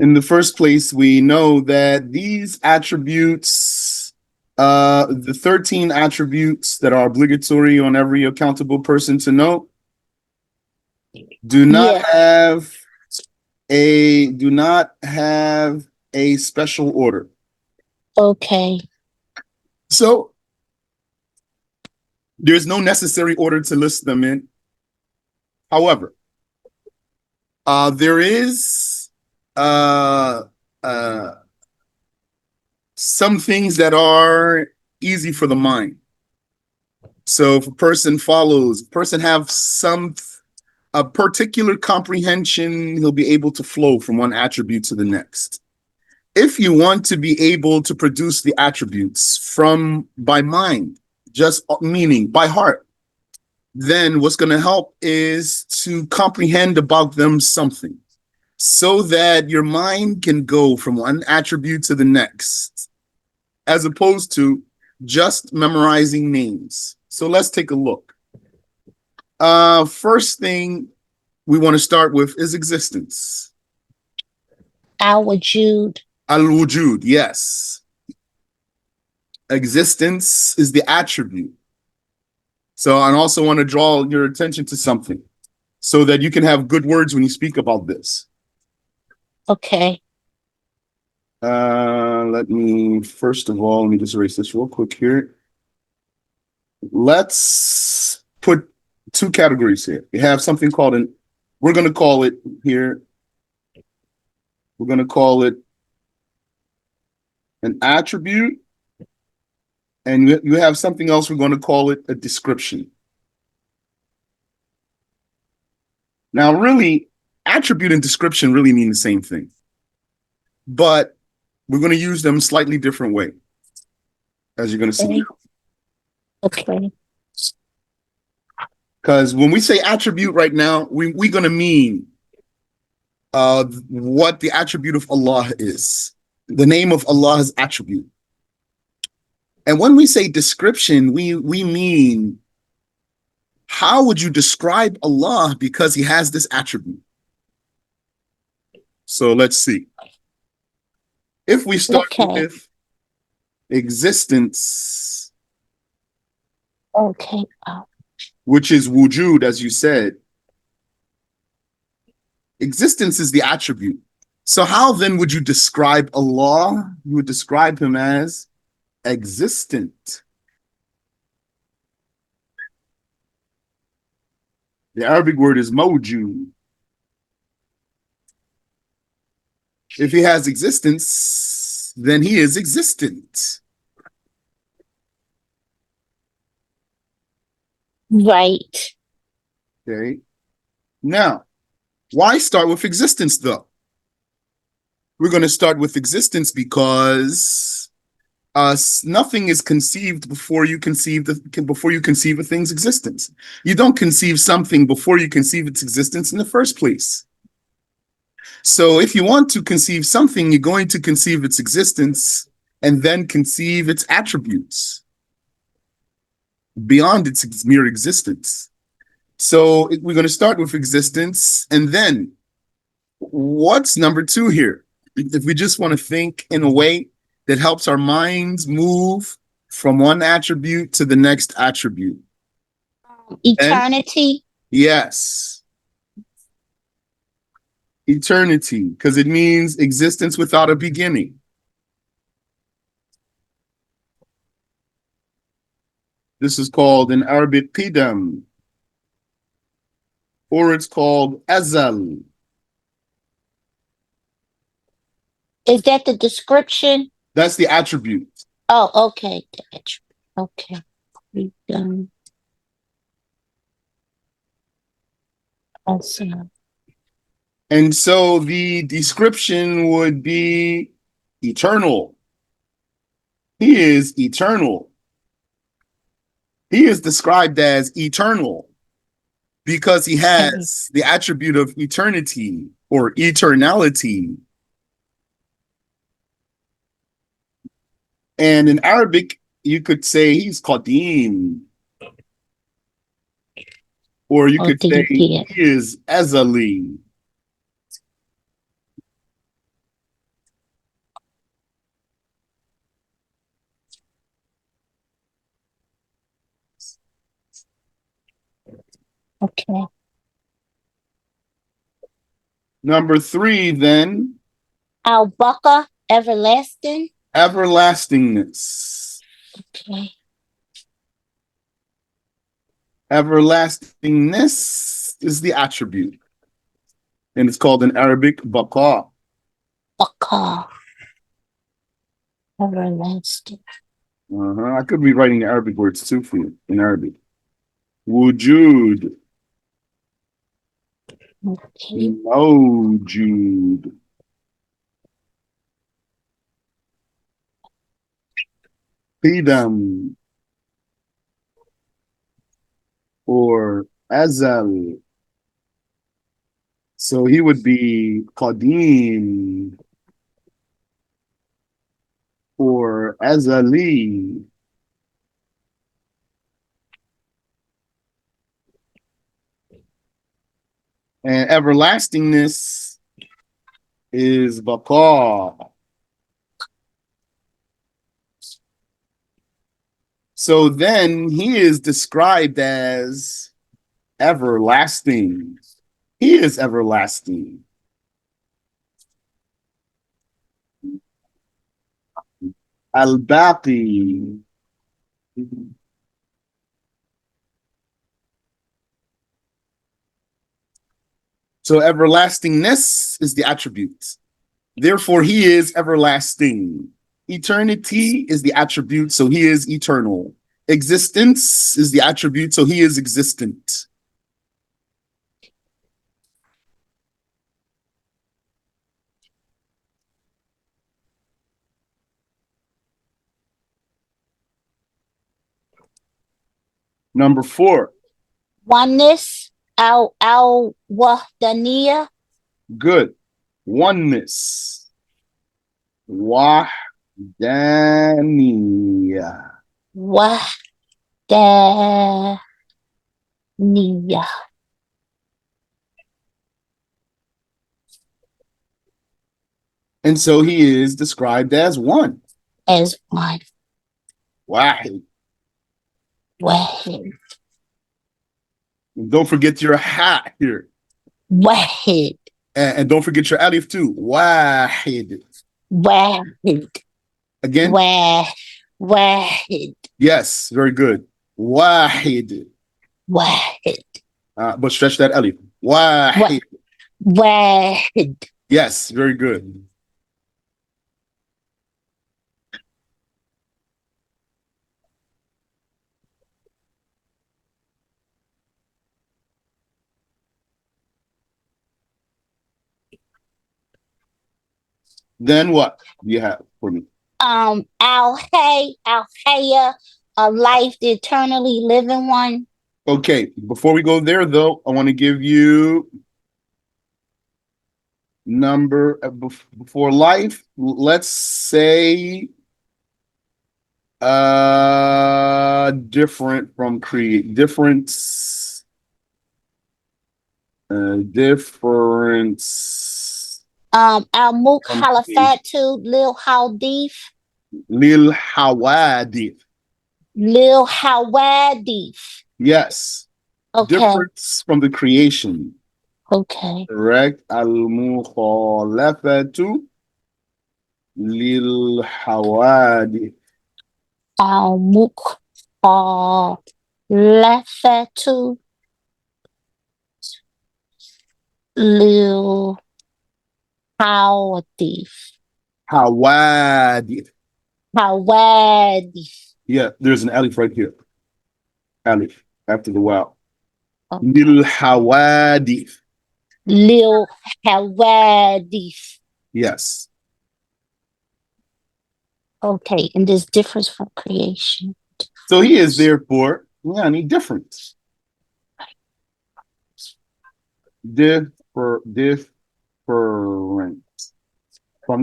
In the first place, we know that these attributes, the 13 attributes that are obligatory on every accountable person to know, do not Yeah. have a special order. Okay. So there's no necessary order to list them in. However, there is uh, uh, some things that are easy for the mind. So if a person have a particular comprehension, he'll be able to flow from one attribute to the next. If you want to be able to produce the attributes from by mind, just meaning by heart, then what's going to help is to comprehend about them something so that your mind can go from one attribute to the next, as opposed to just memorizing names. So let's take a look. First thing we want to start with is existence. Al-Wujud. Al-Wujud, yes. Existence is the attribute. So I also want to draw your attention to something so that you can have good words when you speak about this. Okay. Let me just erase this real quick here. Let's put two categories here. We have something called we're going to call it here, we're going to call it an attribute. And you have something else, we're going to call it a description. Now, really, attribute and description really mean the same thing, but we're going to use them slightly different way, as you're going to see. Okay. Because when we say attribute right now, we're going to mean what the attribute of Allah is. The name of Allah's attribute. And when we say description, we mean how would you describe Allah because he has this attribute? So let's see. If we start with existence, okay, which is wujud, as you said, existence is the attribute. So how then would you describe Allah? You would describe him as existent. The Arabic word is mawjud. If he has existence, then he is existent. Right. Okay. Now, why start with existence though? We're going to start with existence because nothing is conceived before you conceive a thing's existence. You don't conceive something before you conceive its existence in the first place. So if you want to conceive something, you're going to conceive its existence and then conceive its attributes beyond its mere existence. So we're going to start with existence, and then what's number two here? If we just want to think in a way that helps our minds move from one attribute to the next attribute. Eternity? Yes. Eternity, because it means existence without a beginning. This is called in Arabic qidam, or it's called azal. Is that the description? That's the attribute. Oh, okay. Okay. Awesome. And so the description would be eternal. He is eternal. He is described as eternal because he has the attribute of eternity or eternality. And in Arabic, you could say he's qadim. Or you could say he is azali. Okay. Number 3, then, Al-Baqa, everlasting. everlastingness. Okay. Everlastingness is the attribute, and it's called in Arabic baqa. Baqa, everlasting. I could be writing the Arabic words too for you in Arabic. Wujud, Okay. mawjud, qidam, or azal. So he would be qadim or azali. And everlastingness is baqa. So then he is described as everlasting. He is everlasting. Al-Baqi. So everlastingness is the attribute. Therefore, he is everlasting. Eternity is the attribute, so he is eternal. Existence is the attribute, so he is existent. Number 4, Oneness, al-wahdaniya. good. Oneness. Wahdaniya. Wahdaniya. And so he is described as one. As one. Wahid. Wahid. And don't forget your ha here. Wahid. And don't forget your alif too. Wahid. Wahid. Again? Wahid. Yes, very good. Wahid. Wahid. But stretch that alif. Wahid. Wahid. Yes, very good. Then what do you have for me? Al-Hayya, a life, the eternally living one. Okay, before we go there though, I want to give you number before life. Let's say different from create difference difference Al-Mulk Halafatu, Lil Haldif. lil hawadith. Lil Hawadith. Yes. Okay. Difference from the creation. Okay. Correct. Al-mukhalafatu lil hawadith. Al-Mulk Halafatu, Lil Hawadith. Hawadith. Hawadith. Yeah, there's an alif right here. Alif after the wow. Okay. Lil hawadith. Lil Hawadith. Yes. Okay, and there's difference from creation. So he is therefore any difference. Different from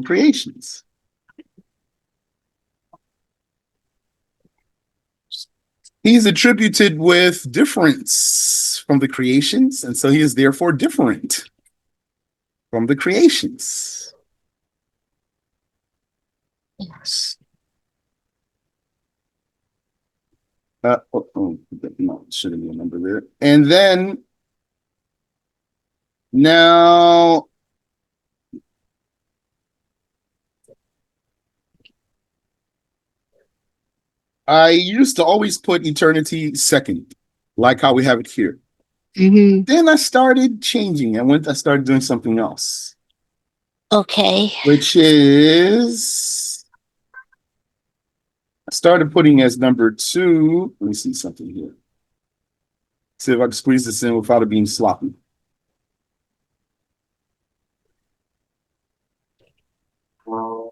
creations. He's attributed with difference from the creations, and so he is therefore different from the creations. Yes. No, shouldn't be a number there. And then Now, I used to always put eternity second, like how we have it here. Mm-hmm. Then I started changing. I started doing something else, Okay. which is I started putting as number 2. Let me see something here. See if I can squeeze this in without it being sloppy.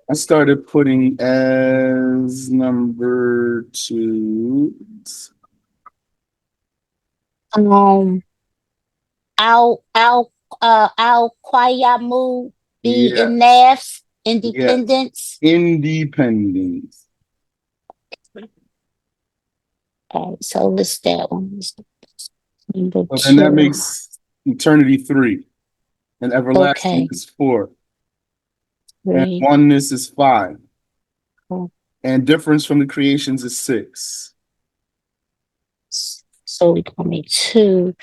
I started putting as number 2. Al Qayamu be Yeah, in NAFs, yes. independence. Independence. All right, so list that one. Number And that 2. makes eternity 3. And everlasting Okay. is 4. And 3. oneness is 5. 4. And difference from the creations is 6. So we gonna make 2.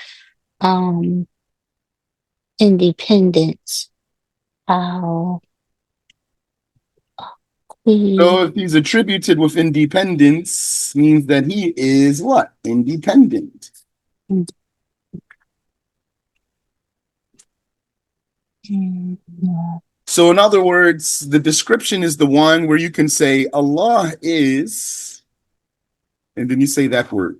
Independence. How we So if he's attributed with independence, means that he is what? Independent. So in other words, the description is the one where you can say Allah is, and then you say that word.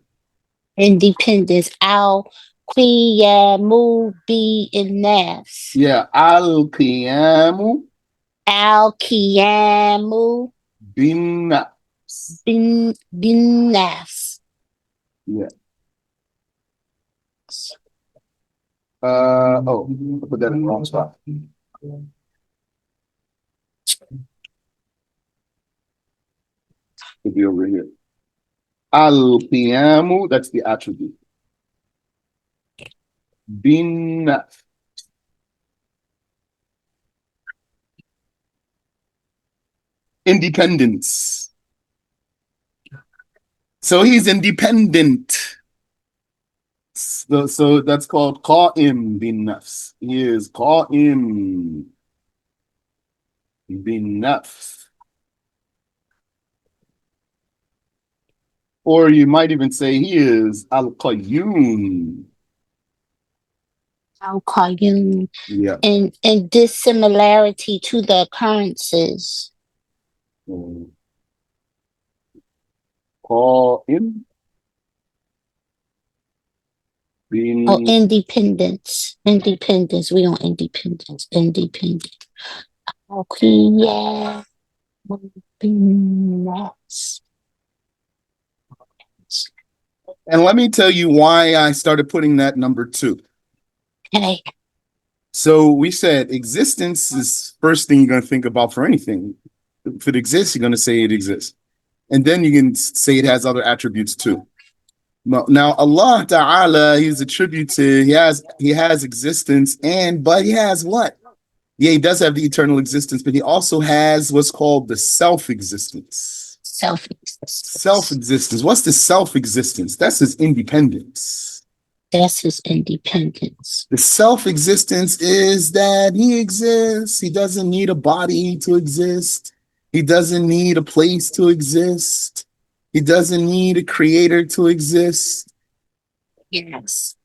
independence. Al Qiyamu be in NAFs. Yeah, al-qiyamu Al Qiyamu bin bin NAFs. Yeah. Oh, I put that in the wrong spot. It'll be over here. Al-qiyamu, that's the attribute. Bin independence. So he's independent. So that's called qa'im bin nafs. He is qa'im bin nafs. Or you might even say he is al-qayyum. Al Qayyum. Yeah. And dissimilarity to the occurrences. Qa'im bin Oh, independence. Independence. We on independence. Independent. Okay, yeah. Yes. And let me tell you why I started putting that number 2. Okay. So we said existence is first thing you're going to think about for anything. If it exists, you're going to say it exists. And then you can say it has other attributes too. Now Allah Ta'ala, he's attributed, he has existence, but he has what? Yeah, he does have the eternal existence, but he also has what's called the self-existence. Self-existence. What's the self-existence? That's his independence. That's his independence. The self-existence is that he exists. He doesn't need a body to exist. He doesn't need a place to exist. He doesn't need a creator to exist. Yes.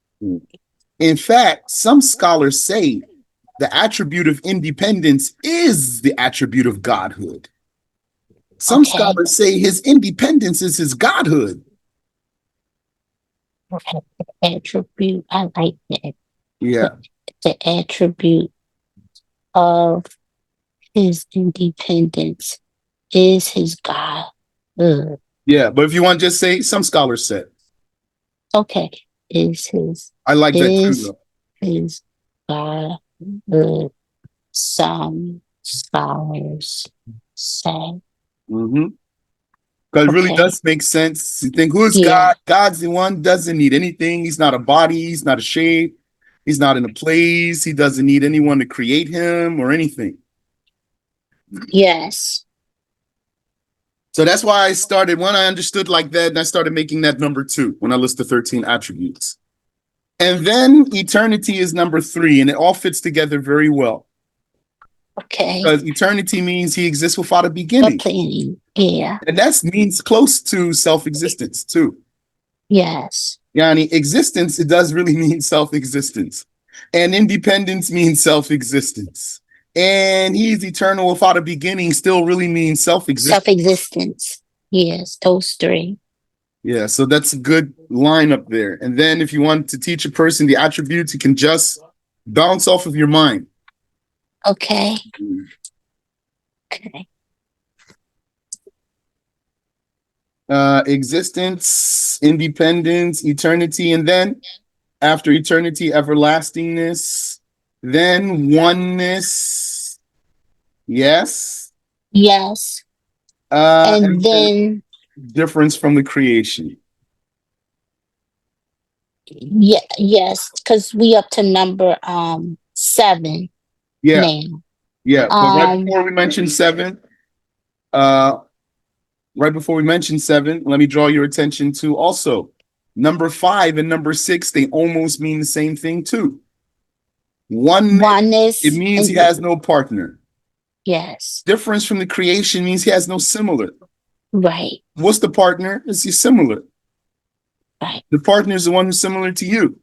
In fact, some scholars say the attribute of independence is the attribute of godhood. Some scholars say his independence is his godhood. Okay. The attribute, I like that. Yeah. The attribute of his independence is his God. Yeah, but if you want to just say, some scholars said. Okay. Is his. I like that too. His God. Some scholars say. Because it really does make sense. You think, who's God? God's the one doesn't need anything. He's not a body. He's not a shape. He's not in a place. He doesn't need anyone to create him or anything. Yes. So that's why I started, when I understood like that, and I started making that number 2 when I listed 13 attributes. And then eternity is number 3, and it all fits together very well. Okay. Because eternity means he exists without a beginning. Beginning. Yeah. And that means close to self-existence too. Yes. Yani existence, it does really mean self-existence. And independence means self-existence. And he's eternal without a beginning still really means self-existence. Self-existence. Yes, those 3. Yeah, so that's a good line up there. And then if you want to teach a person the attributes, you can just bounce off of your mind. Okay. Okay. Existence, independence, eternity, and then after eternity, everlastingness, then oneness. Yes. Yes. And then difference from the creation. Yeah, yes, because we up to number 7 Yeah. now. Yeah. But right before we mention 7, let me draw your attention to also number 5 and number 6, they almost mean the same thing too. Oneness, it means he has no partner. Yes. Difference from the creation means he has no similar. Right. What's the partner? Is he similar? Right. The partner is the one who's similar to you.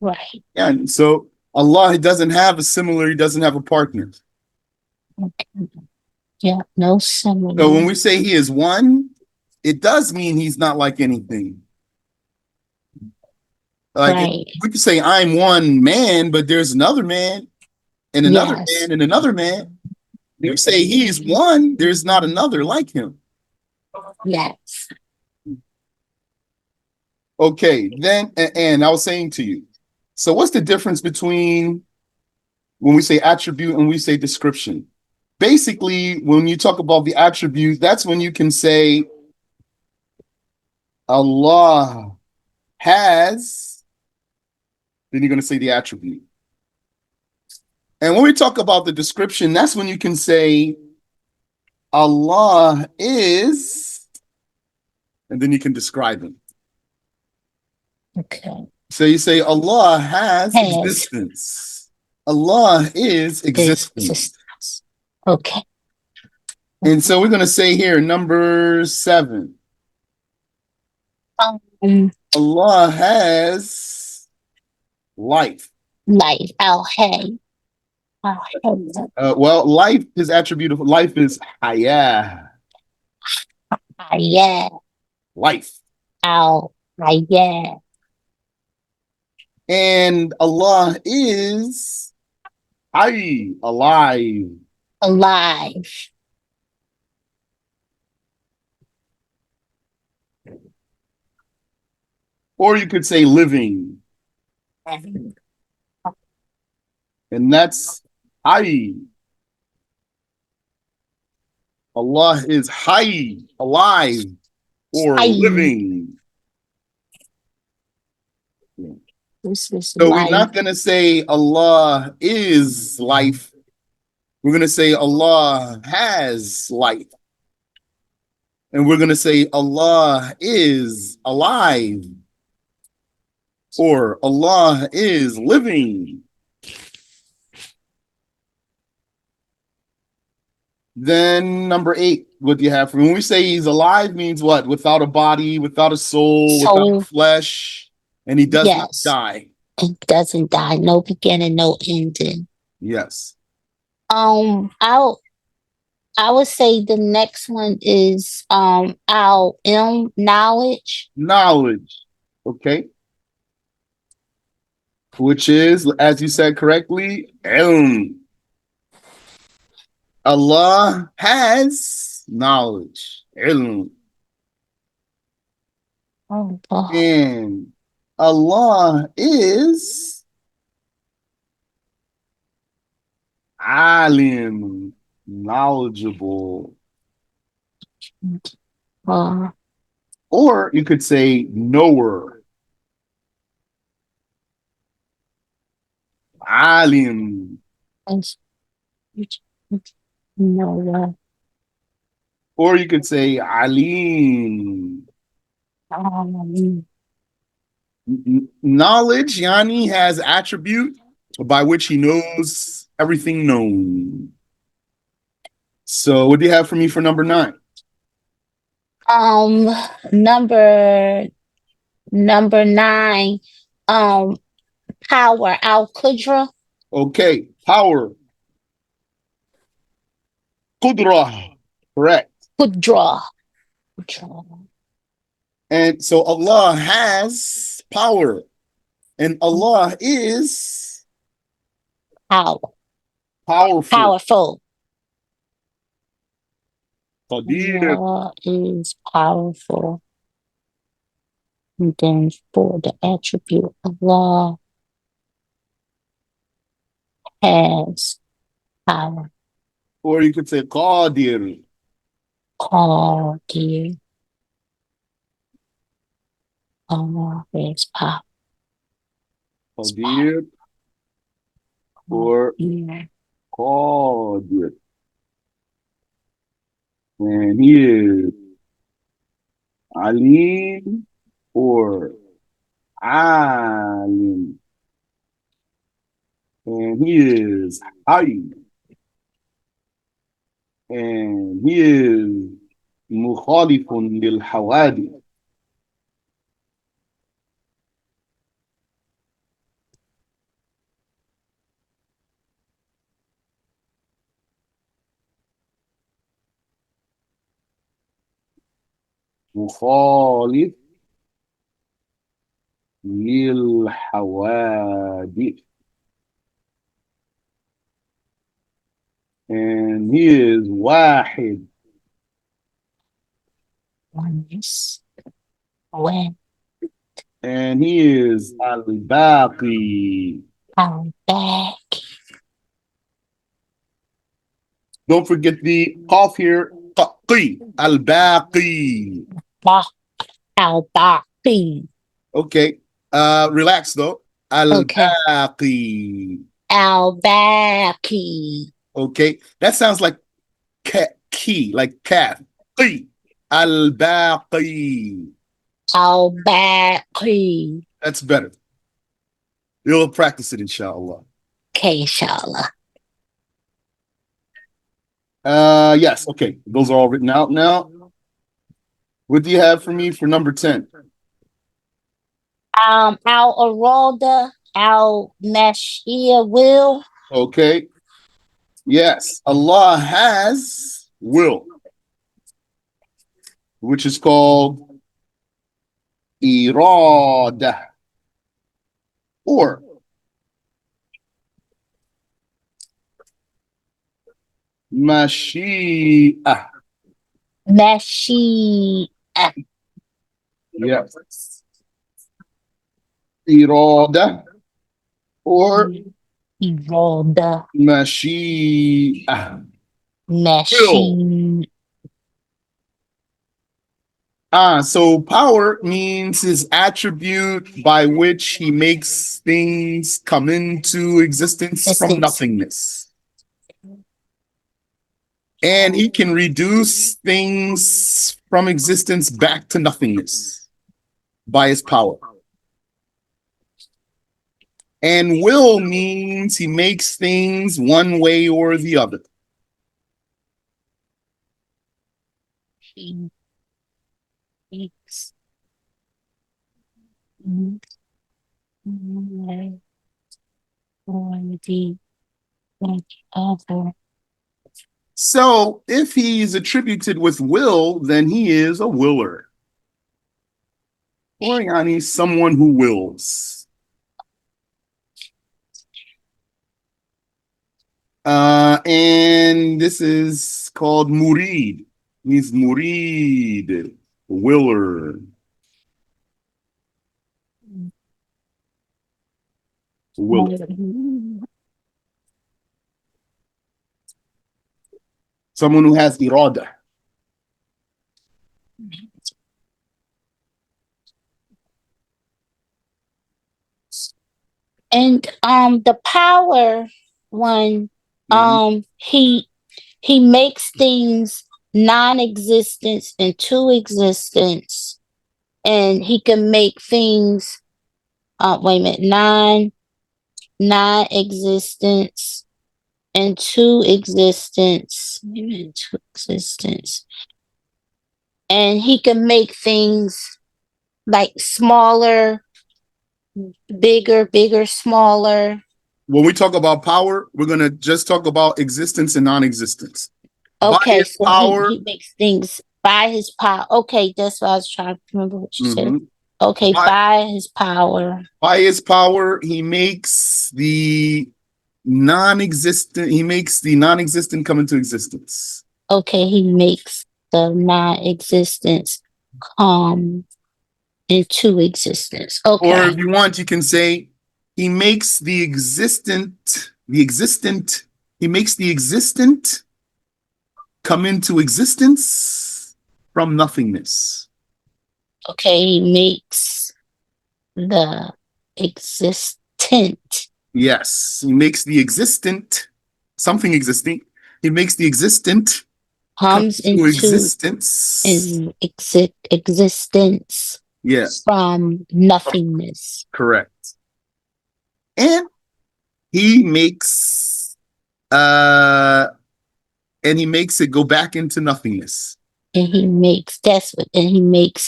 Right. Yeah. And so Allah, he doesn't have a similar, he doesn't have a partner. Okay. Yeah, no similar. So when we say he is one, it does mean he's not like anything. Like right. we could say I'm one man, but there's another man and another man and another man. If you say he's one, there's not another like him. Yes. Okay, then, and I was saying to you, so what's the difference between when we say attribute and we say description? Basically, when you talk about the attribute, that's when you can say Allah has, then you're going to say the attribute. And when we talk about the description, that's when you can say Allah is, and then you can describe him. Okay. So you say Allah has existence. Allah is existence. Okay. And so we're going to say here, number 7. Allah has life. Life. Al-Hay. Well, life, his attribute of life is hayah. Hayah. Life. Al-Hayah. And Allah is hayy, alive. Alive. Or you could say living. And that's hayy. Allah is hayy, alive, or living. So we're not going to say Allah is life. We're going to say Allah has life. And we're going to say Allah is alive. Or Allah is living. Then number 8, what do you have? When we say he's alive means what? Without a body, without a soul, without flesh. And he does not die. He doesn't die. No beginning, no ending. Yes. I would say the next one is our knowledge. Knowledge. Okay. Which is, as you said correctly, ilm. Allah has knowledge. Ilm. And Allah is alim, knowledgeable. Or you could say knower. Alim. Knower. Or you could say alim. Knowledge, Yani, has attribute by which he knows everything known. So what do you have for me for number 9? Um, number 9, um, power, Al Qudra. Okay, power. Qudra. Correct. Qudra. Qudra. And so Allah has power. And Allah is Power. powerful. Powerful. Qadir. Allah is powerful. And then for the attribute, Allah has power. Or you could say Qadir. Qadir. Allah is power. Qadir or Yeah. Qadir. And he is Alim or Alim. And he is Hayy. And he is Mukhalifun lil Hawadi. مخالف للحوادث. And he is واحد. Oneness. When And he is al-Baqi. I'm back. Don't forget the qaf here. Qi. Al-Baqi. Al-Baqi. Okay. Relax though. Al-Baqi. Al-Baqi. Okay. That sounds like key, like calf. Qi. Al-Baqi. Al-Baqi. That's better. You'll practice it, inshallah. Okay, inshallah. Yes. Okay. Those are all written out now. What do you have for me for number 10? Al-Arada, Al-Mashia will. Okay. Yes. Allah has will, which is called irada or mashi'ah. Mashia. Yes. Irada or Irada. mashi'ah. Mashia. So power means his attribute by which he makes things come into existence from nothingness. And he can reduce things from existence back to nothingness by his power. And will means he makes things one way or the other. He makes one way or the other. So if he's attributed with will, then he is a willer. Or yani, someone who wills. And this is called murid. He's murid, willer. Willer. Someone who has irada. And the power one, he makes things non-existence into existence, and he can make things wait a minute, non-existence, into existence. Wait a minute, to existence. And he can make things like smaller, bigger, smaller. When we talk about power, we're gonna just talk about existence and non-existence. By Okay, his so power, he makes things by his power. Okay, that's what I was trying to remember what you said. mhm. Okay, by, by his power. by his power, he makes the non-existent. He makes the non-existent come into existence. Okay, he makes the non-existence come into existence. Or Okay. if you want, you can say he makes the existent. He makes the existent come into existence from nothingness. Okay, he makes the existent. Yes, he makes the existent, something existing. He makes the existent Comes to into existence. existence Yeah, from nothingness. correct. And he makes it go back into nothingness. And he makes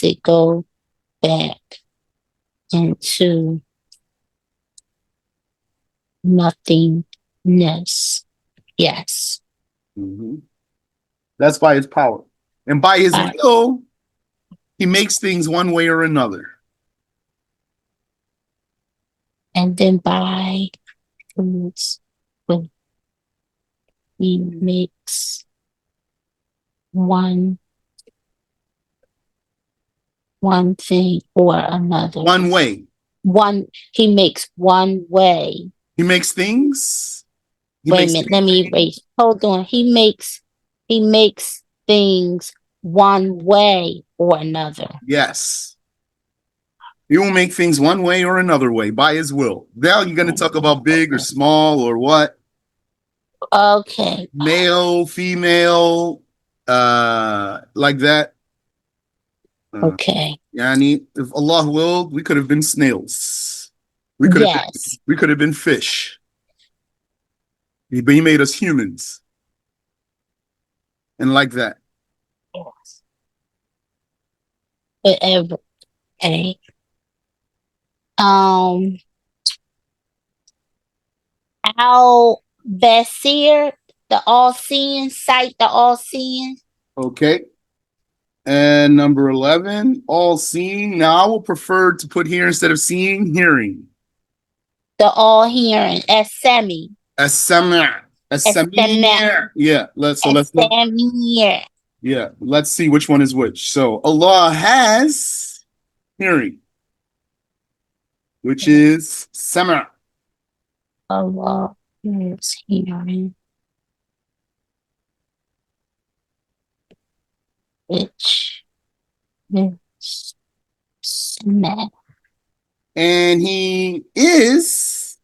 it go back into nothingness. Yes. Mhm. That's by his power. And by his By- will, he makes things one way or another. And then by foods, when he makes one thing or another. One way. He makes one way. He makes things. Wait a minute, let me erase. Hold on. He makes things one way or another. Yes. He will make things one way or another way by his will. Now you're going to talk about big or small or what? Okay. Male, female, like that. Okay. Yani, if Allah willed, we could have been snails. We could have been fish. But he made us humans. And like that. Yes. Whatever. Okay. Al-Basir, the all-seeing, sight the all-seeing. Okay. And number 11, all seeing. Now I will prefer to put here instead of seeing, hearing. The all-hearing, as-sami. As-sama'. As-sami'. Yeah, let's look. Yeah, let's see which one is which. So Allah has hearing, which is sama'. Allah is hearing, which is sama'. And he is,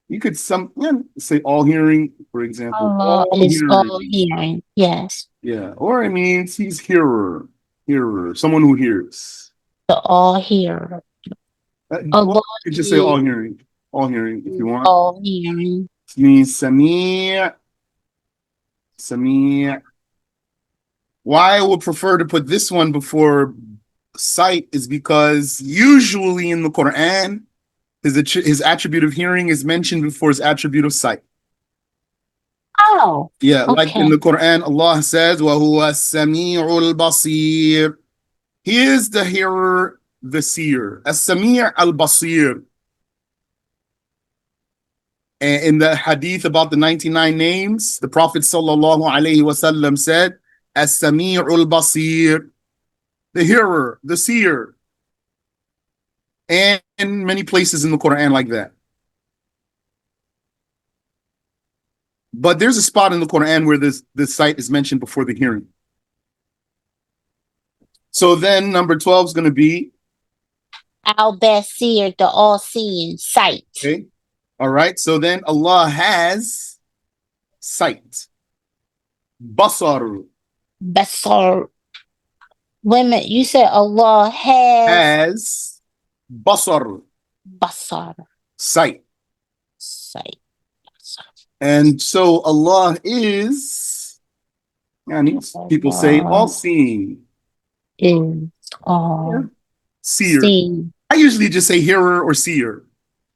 you could say all hearing, for example. Allah is all hearing. Yes. Yeah, or it means he's hearer, someone who hears. The all hearer. Allah, you just say all hearing if you want. All hearing. It means Sami'. Why I would prefer to put this one before sight is because usually in the Quran, his attribute of hearing is mentioned before his attribute of sight. Oh. Yeah, okay. like in the Quran, Allah says, وَهُوَ السَّمِيعُ الْبَصِيرُ. He is the hearer, the seer. As-Sami' al-Basir. And in the hadith about the 99 names, the Prophet sallallahu alaihi wasallam said, As-Sami' al-Basir. The hearer, the seer. And in many places in the Quran like that. But there's a spot in the Quran where this sight is mentioned before the hearing. So then number 12 is going to be Al-Basir, the all-seeing, sight. Okay. All right. So then Allah has sight. Basar. Basar. Wait a minute, you said Allah has Basar, Basar. sight. Sight. And so Allah is, yani, people say, all seeing. Is all Seer. seeing. I usually just say hearer or seer.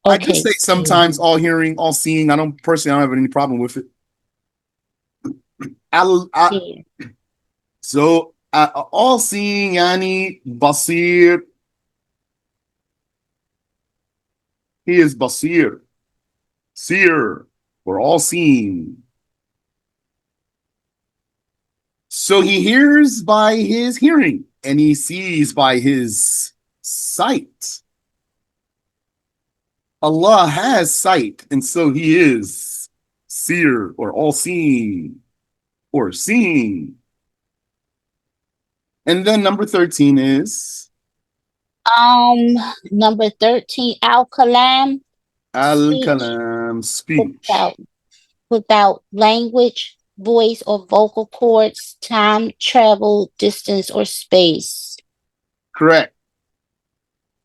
I do Okay. say sometimes all hearing, all seeing. I don't have any problem with it. Seer. So all seeing, yani basir. He is basir, seer, or all seeing. So he hears by his hearing, and he sees by his sight. Allah has sight, and so he is seer or all seeing or seeing. And then number 13 is Number 13, Al Kalam. Al-Kalam, speech. Without language, voice, or vocal cords, time, travel, distance, or space. Correct.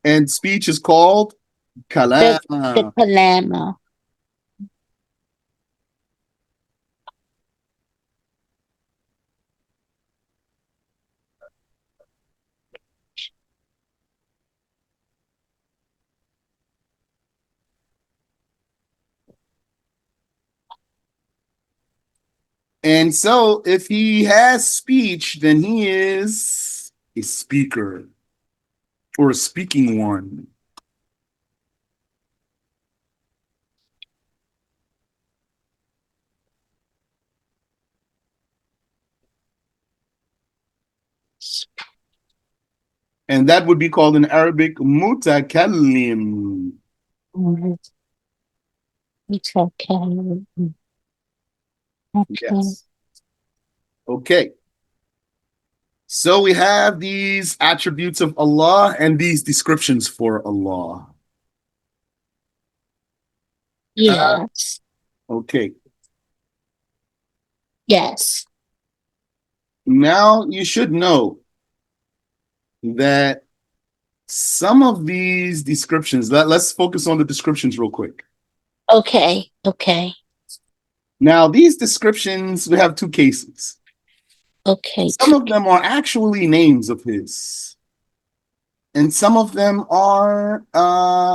And speech is called Kalam. The Kalama. And so if he has speech, then he is a speaker or a speaking one. And that would be called in Arabic mutakallim. Okay. Yes. Okay. So we have these attributes of Allah and these descriptions for Allah. Yes. Okay. Yes. Now you should know that some of these descriptions, let's focus on the descriptions real quick. Okay. Okay. Now, these descriptions, we have two cases. Okay. Some of them are actually names of his, and some of them are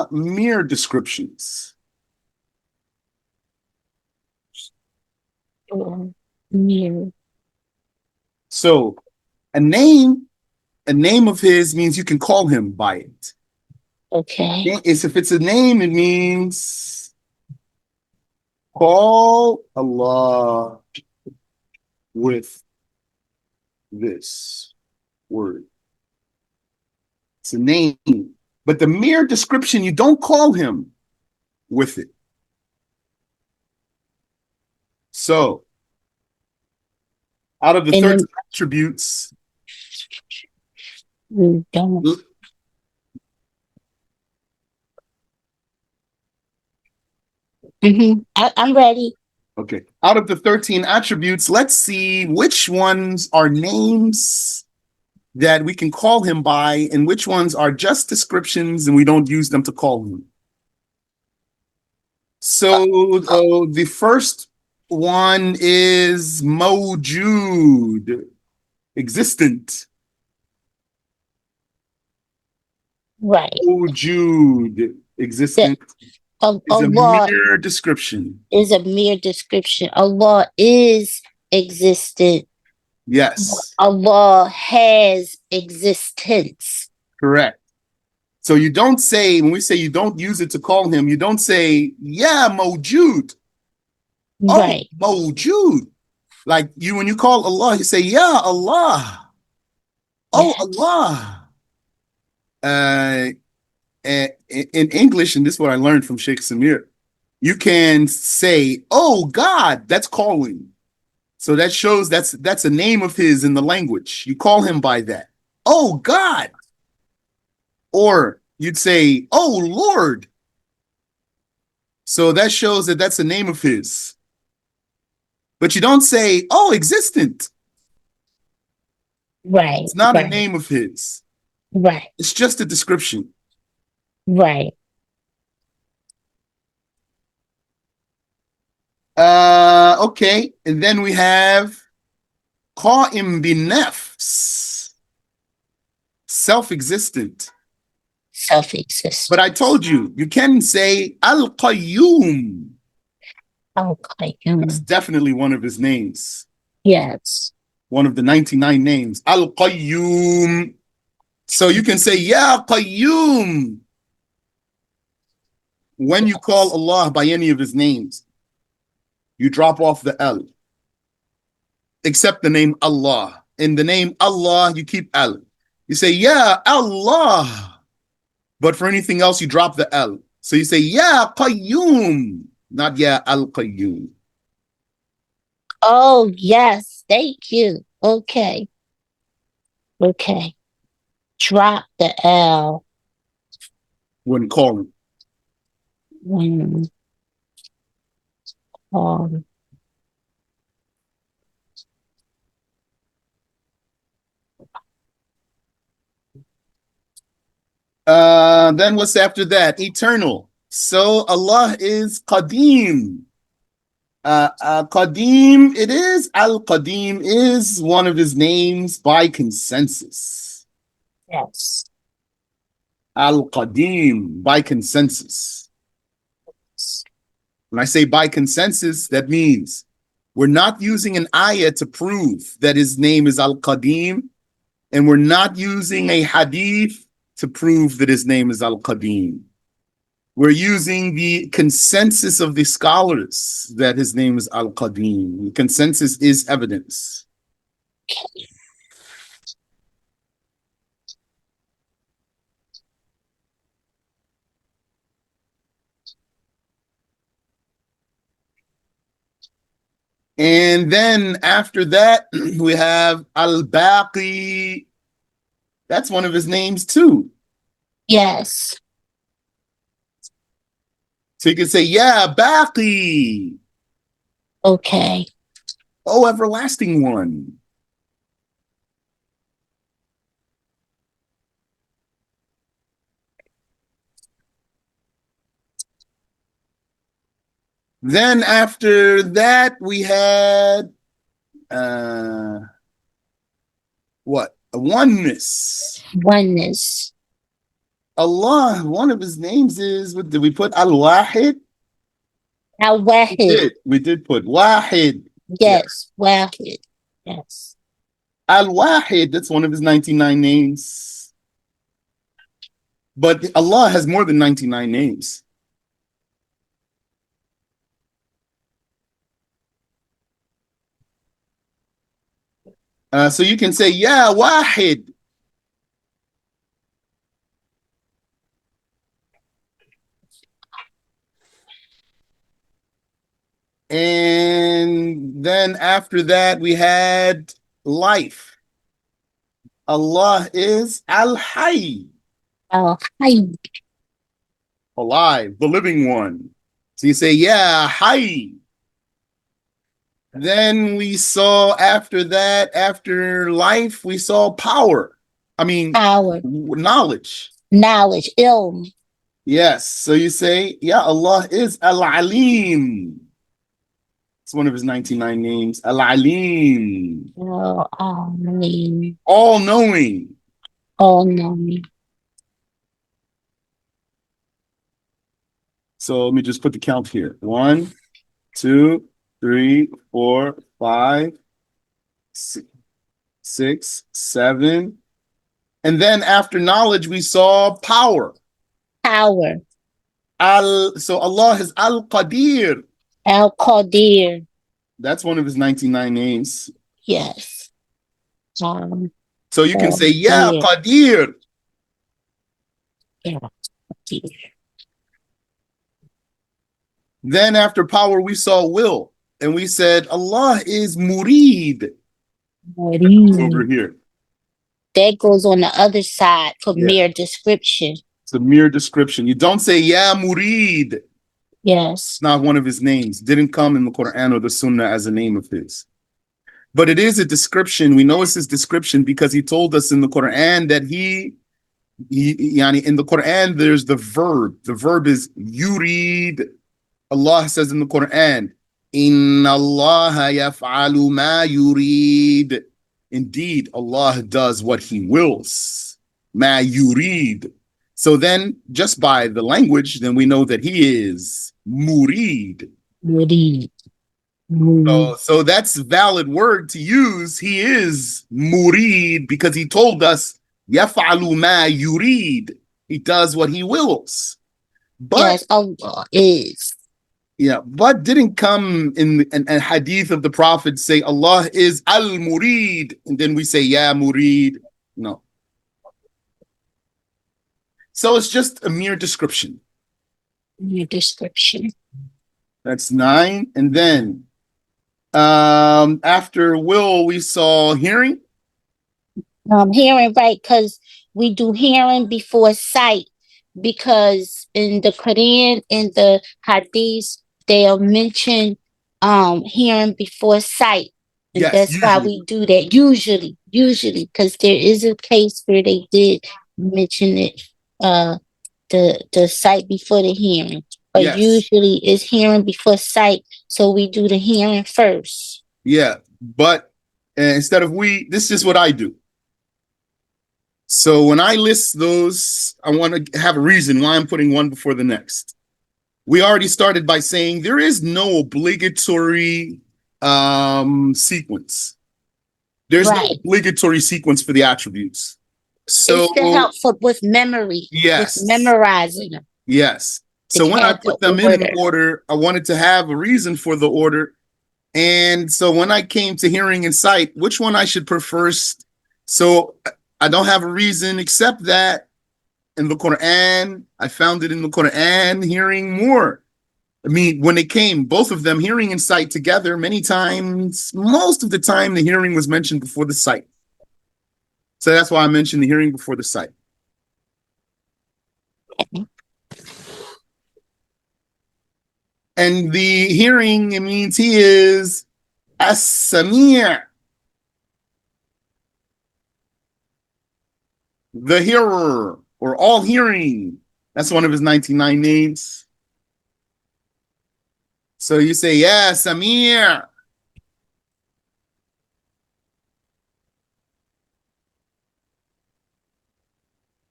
mere descriptions. Mere. So a name of his means you can call him by it. Okay. If it's a name, it means call Allah with this word. It's a name. But the mere description, you don't call him with it. So, out of the 13 attributes, we don't. I'm ready. Okay. Out of the 13 attributes, let's see which ones are names that we can call him by and which ones are just descriptions and we don't use them to call him. So the first one is Mawjood, existent. Right. Mawjood, existent. Is a mere description. Is a mere description. Allah is existent. Yes. Allah has existence. Correct. So you don't say, when we say you don't use it to call him, you don't say, yeah, Mawjood. Right. Oh, Mawjood. Like you, when you call Allah, you say, yeah, Allah. Oh, yes. Allah. In English, and this is what I learned from Sheikh Samir, you can say, oh God, that's calling. So that shows that's a name of his in the language. You call him by that. Oh God. Or you'd say, oh Lord. So that shows that that's a name of his. But you don't say, oh, existent. Right. It's not a name of his. Right. It's just a description. Right. Okay. And then we have Qa'im bin nafs, self-existent. Self-existent. But I told you, you can say Al-Qayyum. Okay. That's definitely one of his names. Yes. One of the 99 names. Al-Qayyum. So you can say, Ya Qayyum, when you call Allah by any of his names. You drop off the Al. Except the name Allah. In the name Allah, you keep Al. You say, Ya Allah. But for anything else, you drop the L. So you say, Ya Qayyum, not Ya Al-Qayyum. Oh, yes. Thank you. Okay. Okay. Drop the L When calling. when um Then what's after that? Eternal. So Allah is Qadim. Qadim, it is. Al-Qadim is one of his names by consensus. yes. Al-Qadim, by consensus. When I say by consensus, that means we're not using an ayah to prove that his name is Al-Qadim, and we're not using a hadith to prove that his name is Al-Qadim. We're using the consensus of the scholars that his name is Al-Qadim. The consensus is evidence. And then after that, we have Al-Baqi. That's one of his names too. Yes. So you can say, yeah, Baqi. Okay. Oh, everlasting one. Then after that, we had what? A oneness. Oneness. Allah, one of his names is, what did we put? Al-Wahid? Al-Wahid. We did put Wahid. Yes. Wahid. Yes. Al-Wahid, that's one of his 99 names. But Allah has more than 99 names. So you can say, yeah, Wahid. And then after that, we had life. Allah is Al-Hayy. Al-Hayy. Alive, the living one. So you say, yeah, Hayy. Then we saw after that, after life, we saw power. I mean, Power. knowledge. Knowledge. Ilm. Yes. So you say, yeah, Allah is Al-Alim. It's one of his 99 names. Al-Alim. Oh, Alim. All knowing. All knowing. So let me just put the count here. 1, 2, 3, 4, 5, 6, 7. And then after knowledge, we saw power. Power. So Allah is Al-Qadir. Al-Qadir. That's one of his 99 names. Yes. So you can say, yeah, Qadir. Qadir. Yeah. Qadir. Then after power, we saw will. And we said, Allah is Murid. Over here. That goes on the other side for Yeah. mere description. It's a mere description. You don't say, yeah, Murid. Yes. It's not one of his names. Didn't come in the Quran or the Sunnah as a name of his. But it is a description. We know it's his description because he told us in the Quran that he Yani in the Quran, there's the verb. The verb is yurid. Allah says in the Quran, Inna Allah yaf'alu ma yurid. Indeed, Allah does what He wills. Ma yurid. So then, just by the language, then we know that He is murid. Murid. Murid. So that's a valid word to use. He is murid because He told us, Yaf'alu ma yurid. He does what He wills. But Yes, Allah is. yeah, but didn't come in a hadith of the Prophet say Allah is al-murid, and then we say, yeah, murid. No. So it's just a mere description. Your description. That's 9. And then after will, we saw hearing. Hearing, right, because we do hearing before sight, because in the Quran, in the Hadith, they'll mention hearing before sight. And Yes, that's why usually. we do that usually, because there is a case where they did mention it, the sight before the hearing. But Yes. usually it's hearing before sight, so we do the hearing first. Yeah, but instead of we, this is what I do. So when I list those, I want to have a reason why I'm putting one before the next. We already started by saying there is no obligatory sequence. There's no Right. obligatory sequence for the attributes. So It's to help with memory, yes, with memorizing them. yes. So when I have put the them in order. order, I wanted to have a reason for the order. And so when I came to hearing and sight, which one I should put first? So I don't have a reason except that in the Quran, I found it in the Quran, hearing more. I mean, when it came, both of them, hearing and sight together, many times, most of the time, the hearing was mentioned before the sight. So that's why I mentioned the hearing before the sight. And the hearing, it means he is as-sami', the hearer, or all hearing. That's one of his 99 names. So you say, yeah, Samir.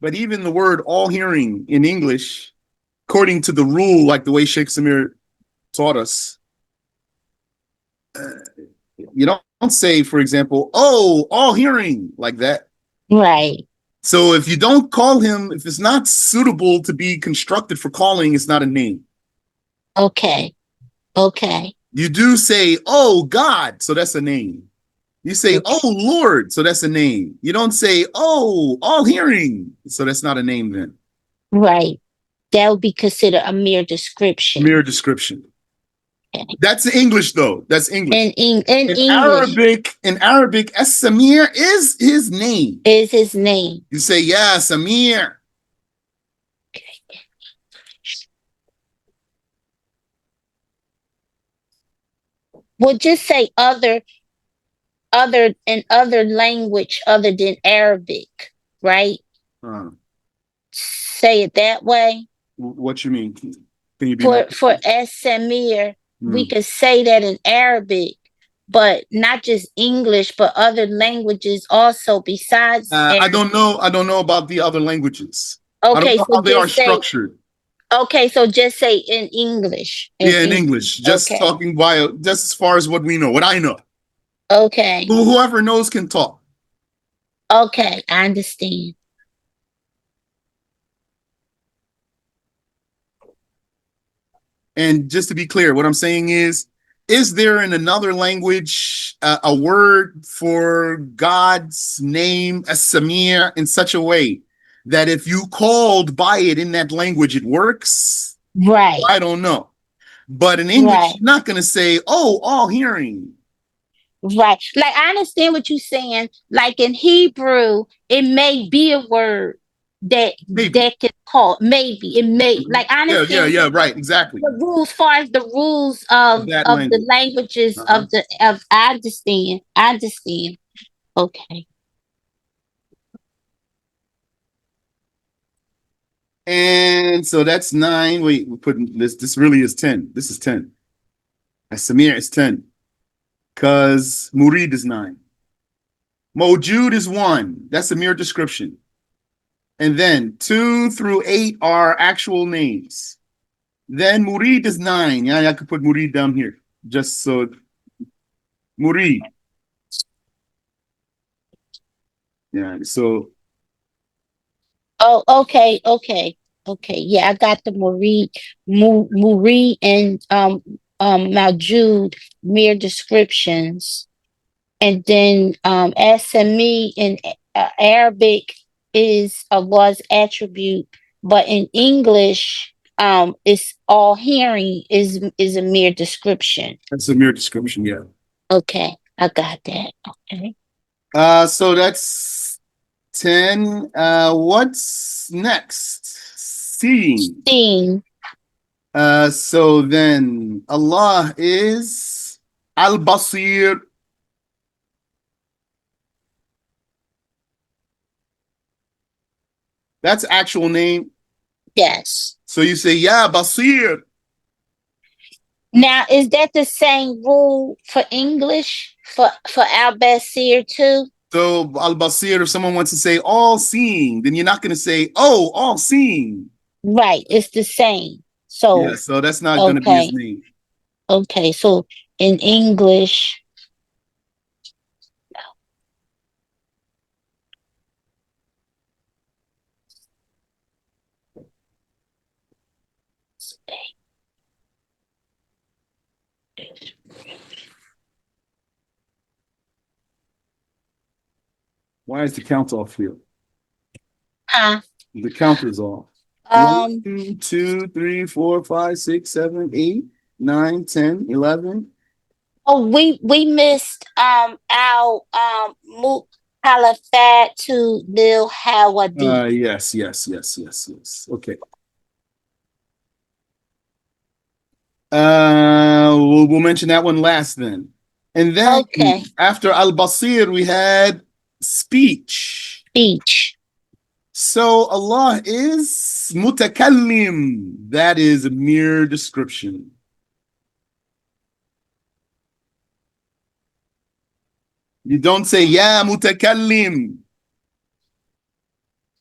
But even the word all hearing in English, according to the rule, like the way Sheikh Samir taught us, you don't say, for example, oh, all hearing, like that. Right. So if you don't call him, if it's not suitable to be constructed for calling, it's not a name. Okay. Okay. You do say, oh, God, so that's a name. You say, Okay. oh, Lord, so that's a name. You don't say, oh, all hearing, so that's not a name then. Right. That would be considered a mere description. Mere description. Okay. That's English, though. That's English. In English. In Arabic, as-Samir is his name. Is his name. You say, yeah, Samir. Well, just say other in other language other than Arabic, right? Say it that way. What you mean? Can you be for as-Samir, we could say that in Arabic, but not just English, but other languages also besides I don't know about the other languages. Okay, I don't know so how they are just say, structured. Okay, so just say in English. In English. Just okay. talking just as far as what we know, what I know. Okay. Whoever knows can talk. Okay, I understand. And just to be clear, what I'm saying is there in another language a word for God's name, as-Samir, in such a way that if you called by it in that language, it works? Right. I don't know. But in English, right, you're not going to say, oh, all hearing. Right. Like, I understand what you're saying. Like in Hebrew, it may be a word that can call. Maybe it may, like, I understand. Yeah, right, exactly. The rules, far as the rules of the languages of I understand. Okay. And so that's 9. Wait, we're putting this. This really is 10. This is 10. Samir is 10. Because Murid is 9. Mojud is 1. That's a mere description. And then 2 through 8 are actual names. Then Murid is 9. Yeah, I could put Murid down here. Just so. Murid. Yeah, so. Oh, okay. Yeah, I got the Muri and Maljud mere descriptions. And then SME in Arabic is Allah's attribute, but in English, it's all hearing is a mere description. That's a mere description, yeah. Okay, I got that. Okay. So that's 10. What's next? Seeing. Seeing. So then Allah is Al-Basir. That's actual name. Yes. So you say, yeah, Basir. Now, is that the same rule for English for Al-Basir too? So Al-Basir, if someone wants to say all seeing, then you're not going to say, oh, all seeing. Right, it's the same. So yeah, so that's not going to be his name. Okay, so in English, Why is the count off here? huh? The count is off. 1, 2, 3, 4, 5, 6, 7, 8, 9, 10, 11. Oh, we missed our Mukhalafat to Lil Hawadi. Yes. Okay. We'll mention that one last then. And then after Al-Basir, we had speech. So Allah is Mutakallim. That is a mere description. You don't say, Ya Mutakallim.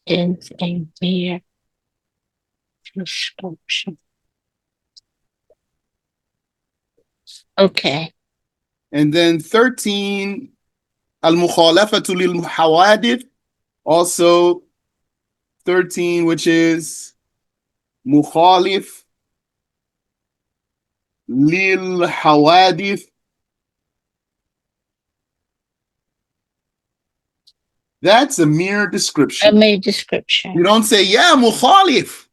It's a mere description. Okay. And then 13, Al-Mukhalafatu lil-Hawadith. Also 13, which is Mukhalif lil-Hawadith. That's a mere description. A mere description. You don't say, yeah, Mukhalif.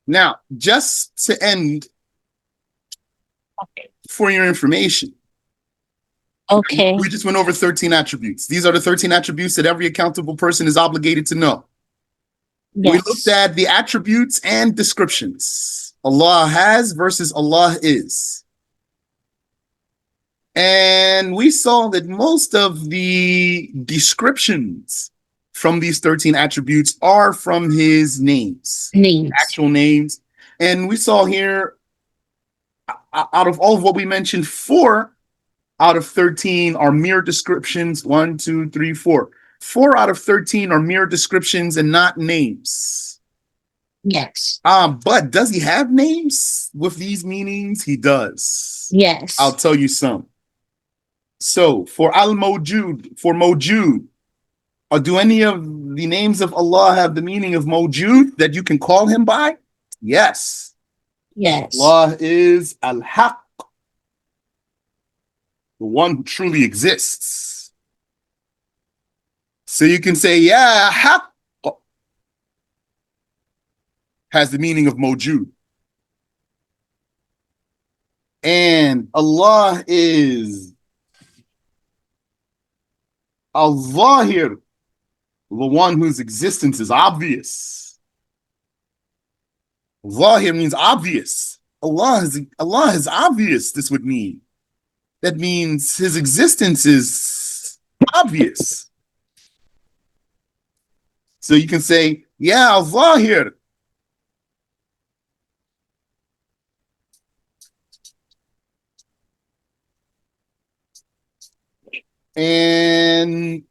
Now, just to end for your information. Okay. We just went over 13 attributes. These are the 13 attributes that every accountable person is obligated to know. Yes. We looked at the attributes and descriptions. Allah has versus Allah is. And we saw that most of the descriptions from these 13 attributes are from his names. Actual names. And we saw here, out of all of what we mentioned, 4 out of 13 are mere descriptions. 1, 2, 3, 4. 4 out of 13 are mere descriptions and not names. Yes. But does he have names with these meanings? He does. Yes. I'll tell you some. So for Al-Mawjud, for Mawjud, do any of the names of Allah have the meaning of Mawjud that you can call him by? Yes. Yes. Allah is Al-Haq, the one who truly exists. So you can say, yeah, Haq has the meaning of Mawjud. And Allah is Al-Zahir, the one whose existence is obvious. Zahir means obvious. Allah is obvious, this would mean. That means his existence is obvious. So you can say, yeah, Zahir. And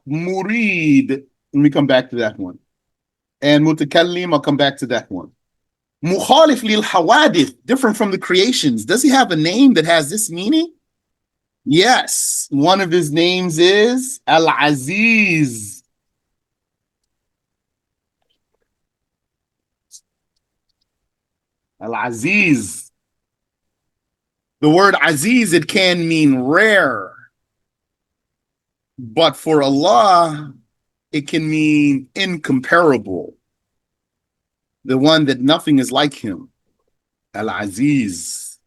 Murid, let me come back to that one. And Mutakallim, I'll come back to that one. Mukhalif lil hawadith, different from the creations. Does he have a name that has this meaning? Yes. One of his names is Al-Aziz. Al-Aziz. The word Aziz, it can mean rare. But for Allah, it can mean incomparable. The one that nothing is like him. Al-Aziz.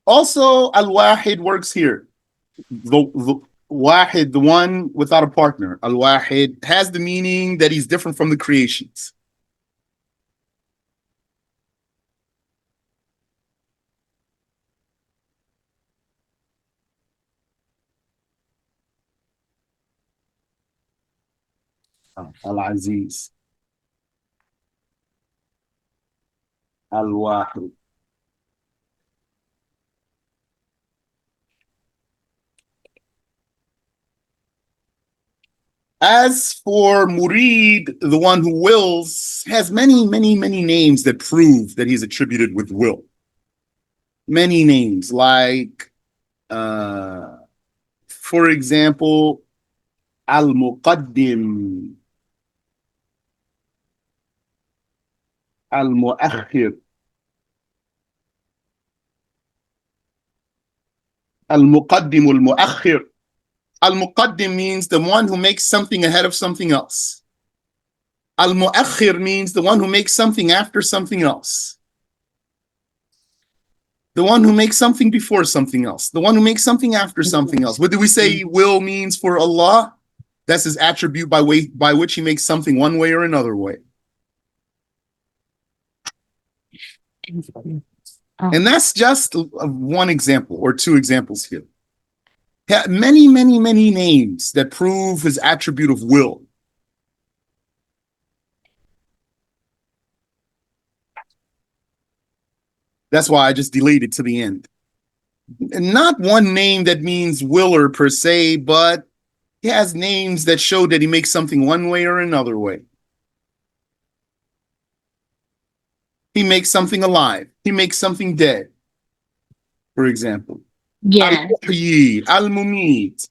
Also, Al-Wahid works here. The Wahid, the one without a partner, Al-Wahid, has the meaning that he's different from the creations. Al-Aziz. Al-Wahid. As for Murid, the one who wills, has many names that prove that he's attributed with will. Many names, like, for example, Al-Muqaddim, Al-Mu'akhir, Al-Muqaddim, Al-Mu'akhir. Al-Muqaddim means the one who makes something ahead of something else. Al-Mu'akhir means the one who makes something after something else. The one who makes something before something else. The one who makes something after something else. What do we say will means for Allah? That's his attribute by which he makes something one way or another way. And that's just one example or two examples here. Many names that prove his attribute of will. That's why I just delayed it to the end. And not one name that means willer per se, but he has names that show that he makes something one way or another way. He makes something alive. He makes something dead, for example. Yeah. Al-Muhyi, Al-Mumit,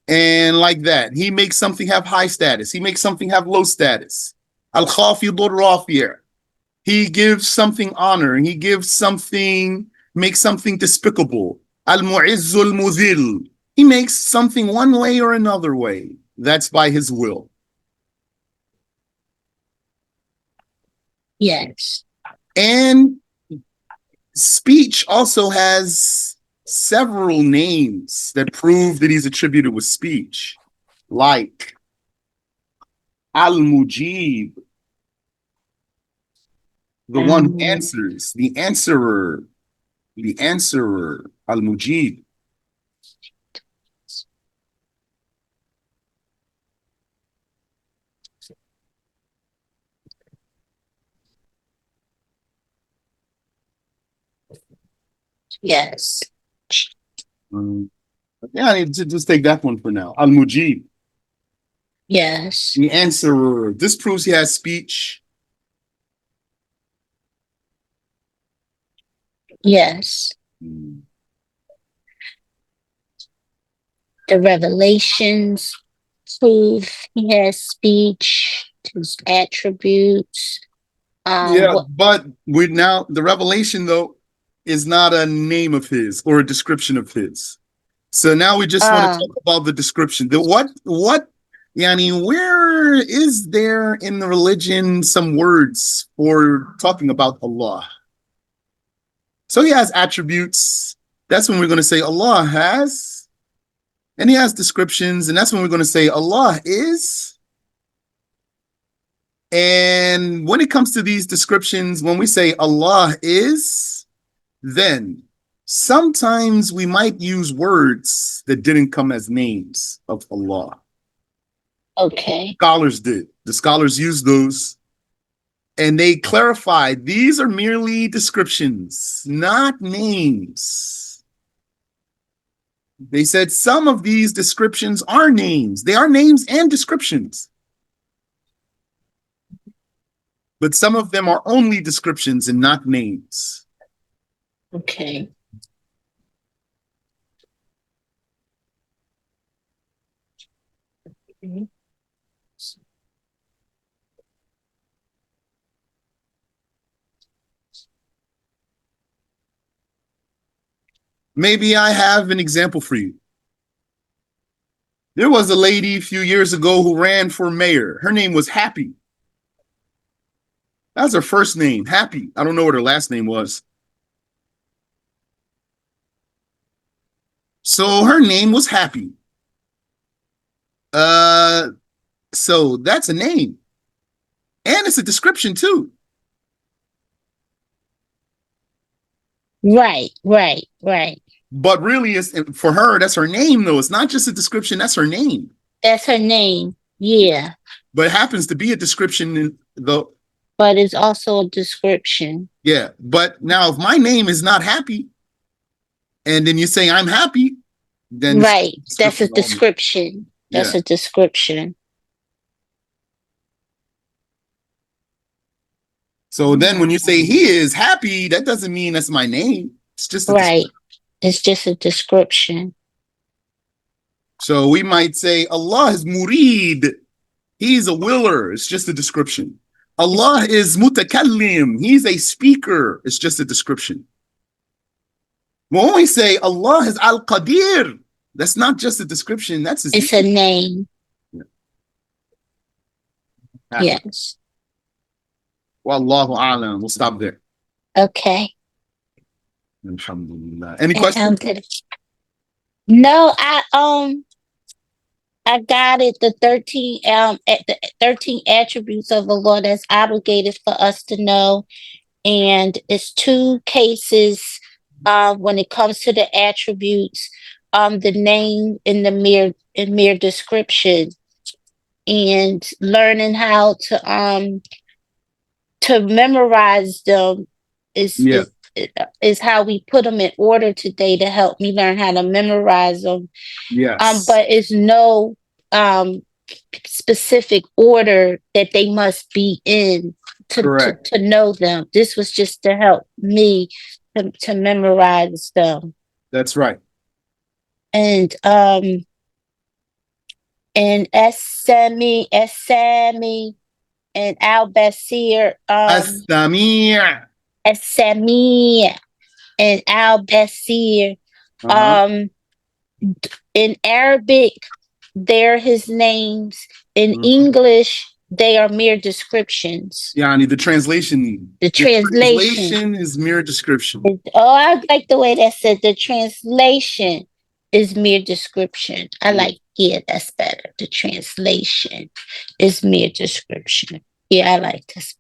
and like that. He makes something have high status. He makes something have low status. Al-Khafid al-Rafi'. He gives something honor. He gives something, makes something despicable. Al-Mu'izz al-Mudhil. He makes something one way or another way. That's by his will. Yes. And speech also has several names that prove that he's attributed with speech, like Al-Mujib, the one who answers, the answerer, Al-Mujib. Yes. Yeah, I need to just take that one for now. Al-Mujib. Yes. The answerer. This proves he has speech. Yes. The revelations prove he has speech, his attributes. But the revelation though is not a name of his or a description of his. So now we just want to Um, talk about the description. Yani, where is there in the religion some words for talking about Allah? So he has attributes. That's when we're going to say Allah has, and he has descriptions, and that's when we're going to say Allah is. And when it comes to these descriptions, when we say Allah is, then sometimes we might use words that didn't come as names of Allah. okay. Scholars did. The scholars used those and they clarified these are merely descriptions, not names. They said some of these descriptions are names. They are names and descriptions. But some of them are only descriptions and not names. Okay. Maybe I have an example for you. There was a lady a few years ago who ran for mayor. Her name was Happy. That was her first name, Happy. I don't know what her last name was. So her name was Happy. So that's a name. And it's a description too. Right. But really, it's for her, that's her name, though. It's not just a description, that's her name. That's her name. Yeah. But it happens to be a description, though. But it's also a description. Yeah. But now, if my name is not Happy, and then you say I'm happy, then right. That's a description. That's a description. So then when you say he is happy, that doesn't mean that's my name. It's just right. It's just a description. So we might say Allah is murid. He's a willer. It's just a description. Allah is mutakallim. He's a speaker. It's just a description. When we say Allah is al-qadir, that's not just a description. That's his it's name. A name. Yeah. Yes. Wallahu a'lam. We'll stop there. Okay. Alhamdulillah. Any questions? No, I got it. The 13 attributes of Allah that's obligated for us to know, and it's 2 cases. When it comes to the attributes, the name in the mere description, and learning how to memorize them is how we put them in order today to help me learn how to memorize them. Yes. But it's no specific order that they must be in to know them. This was just to help me to memorize them. That's right. And As-Sami and Al-Basir. As-Sami and Al-Basir. In Arabic, they're his names. In English, they are mere descriptions. The translation. The translation is mere description. Oh, I like the way that said the translation is mere description. I like, that's better. The translation is mere description. Yeah, I like this.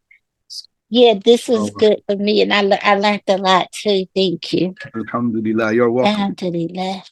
Yeah, this was good for me, and I learned a lot too. Thank you. Alhamdulillah, you're welcome. Alhamdulillah.